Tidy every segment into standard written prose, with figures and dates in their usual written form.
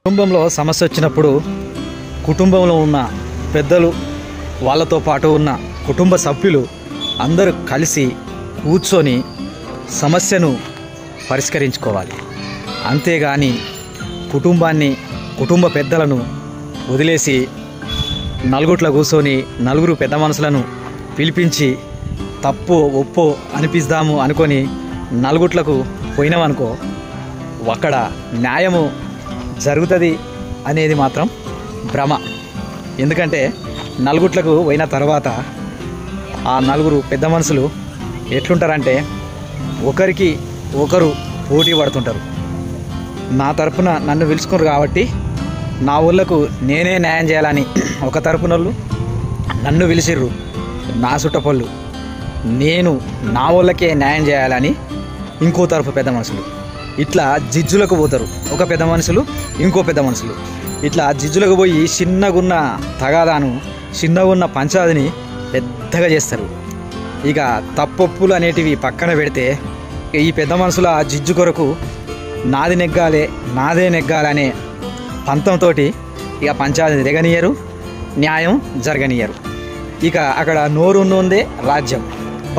కుటుంబంలో సమస్య వచ్చినప్పుడు కుటుంబంలో ఉన్న పెద్దలు వాళ్ళతో పాటు ఉన్న కుటుంబ సభ్యులు అందరూ కలిసి కూర్చొని సమస్యను పరిష్కరించుకోవాలి. అంతేగాని కుటుంబ పెద్దలను వదిలేసి నలుగుట్ల కూర్చొని నలుగురు పెద్ద మనుషులను పిలిపించి తప్పో ఒప్పో అనిపిద్దాము అనుకొని నలుగుట్లకు పోయినామనుకో అక్కడ న్యాయము జరుగుతుంది అనేది మాత్రం భ్రమ. ఎందుకంటే నలుగుట్లకు పోయిన తర్వాత ఆ నలుగురు పెద్ద మనుషులు ఎట్లుంటారంటే ఒకరికి ఒకరు పోటీ పడుతుంటారు. నా తరపున నన్ను పిలుచుకున్నారు కాబట్టి నా ఊళ్ళకు నేనే న్యాయం చేయాలని ఒక తరపునోళ్ళు, నన్ను పిలిచిర్రు నా చుట్టపళ్ళు నేను నా ఊళ్ళకే న్యాయం చేయాలని ఇంకో తరపు పెద్ద మనుషులు. ఇట్లా జిజ్జులకు పోతారు. ఒక పెద్ద మనుషులు ఇంకో పెద్ద మనుషులు ఇట్లా జిజ్జులకు పోయి చిన్నగున్న తగాదాను చిన్నగున్న పంచాదిని పెద్దగా చేస్తారు. ఇక తప్పొప్పులు అనేటివి పక్కన పెడితే ఈ పెద్ద మనుషుల జిజ్జు కొరకు నాదే నెగ్గాలనే పంతంతో ఇక పంచాయతీ దిగనియరు, న్యాయం జరగనియరు. ఇక అక్కడ నోరు ఉన్నోందే రాజ్యం,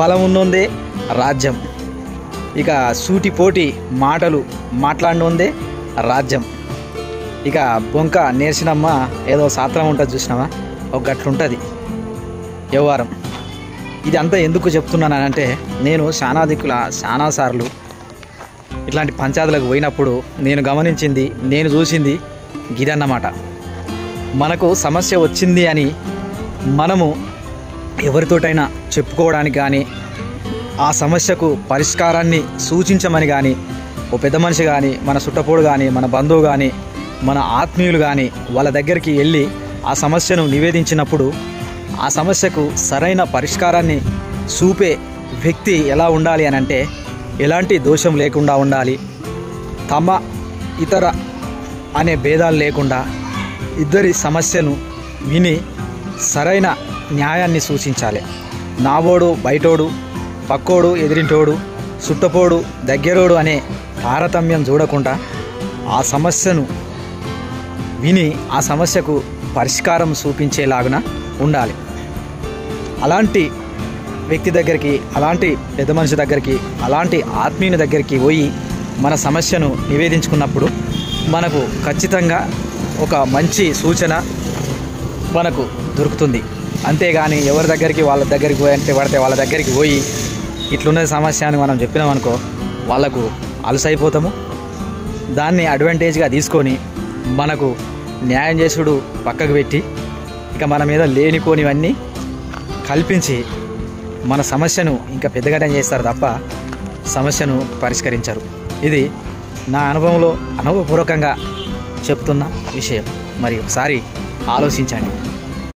బలం ఉన్నోందే రాజ్యం. ఇక సూటిపోటి మాటలు మాట్లాడినోందే రాజ్యం. ఇక బొంక నేర్చినమ్మ ఏదో శాస్త్రం ఉంటుంది చూసినామా, ఒక గట్లుంటుంది వ్యవహారం. ఇది అంతా ఎందుకు చెప్తున్నానంటే నేను చాలా సార్లు ఇట్లాంటి పంచాయతీలకు పోయినప్పుడు నేను గమనించింది, నేను చూసింది గిదన్నమాట. మనకు సమస్య వచ్చింది అని మనము ఎవరితోటైనా చెప్పుకోవడానికి కానీ ఆ సమస్యకు పరిష్కారాన్ని సూచించమని కానీ ఓ పెద్ద మనిషి కానీ మన చుట్టపోడు కానీ మన బంధువు కానీ మన ఆత్మీయులు కానీ వాళ్ళ దగ్గరికి వెళ్ళి ఆ సమస్యను నివేదించినప్పుడు ఆ సమస్యకు సరైన పరిష్కారాన్ని చూపే వ్యక్తి ఎలా ఉండాలి అని అంటే ఎలాంటి దోషం లేకుండా ఉండాలి. తమ ఇతర అనే భేదాలు లేకుండా ఇద్దరి సమస్యను విని సరైన న్యాయాన్ని సూచించాలి. నావోడు బయటోడు, పక్కోడు ఎదిరింటోడు, చుట్టపోడు దగ్గరోడు అనే తారతమ్యం చూడకుండా ఆ సమస్యను విని ఆ సమస్యకు పరిష్కారం చూపించేలాగున ఉండాలి. అలాంటి వ్యక్తి దగ్గరికి, అలాంటి పెద్ద మనిషి దగ్గరికి, అలాంటి ఆత్మీయుని దగ్గరికి పోయి మన సమస్యను నివేదించుకున్నప్పుడు మనకు ఖచ్చితంగా ఒక మంచి సూచన మనకు దొరుకుతుంది. అంతేగాని ఎవరి దగ్గరికి వాళ్ళ దగ్గరికి పడితే వాళ్ళ దగ్గరికి పోయి ఇట్లున్నది సమస్య అని మనం చెప్పినామనుకో వాళ్ళకు అలసైపోతాము. దాన్ని అడ్వాంటేజ్గా తీసుకొని మనకు న్యాయం చేసుడు పక్కకు పెట్టి ఇక మన మీద లేనిపోనివన్నీ కల్పించి మన సమస్యను ఇంకా పెద్దగడం చేస్తారు తప్ప సమస్యను పరిష్కరించరు. ఇది నా అనుభవంలో అనుభవపూర్వకంగా చెప్తున్న విషయం. మరి ఒకసారి ఆలోచించండి.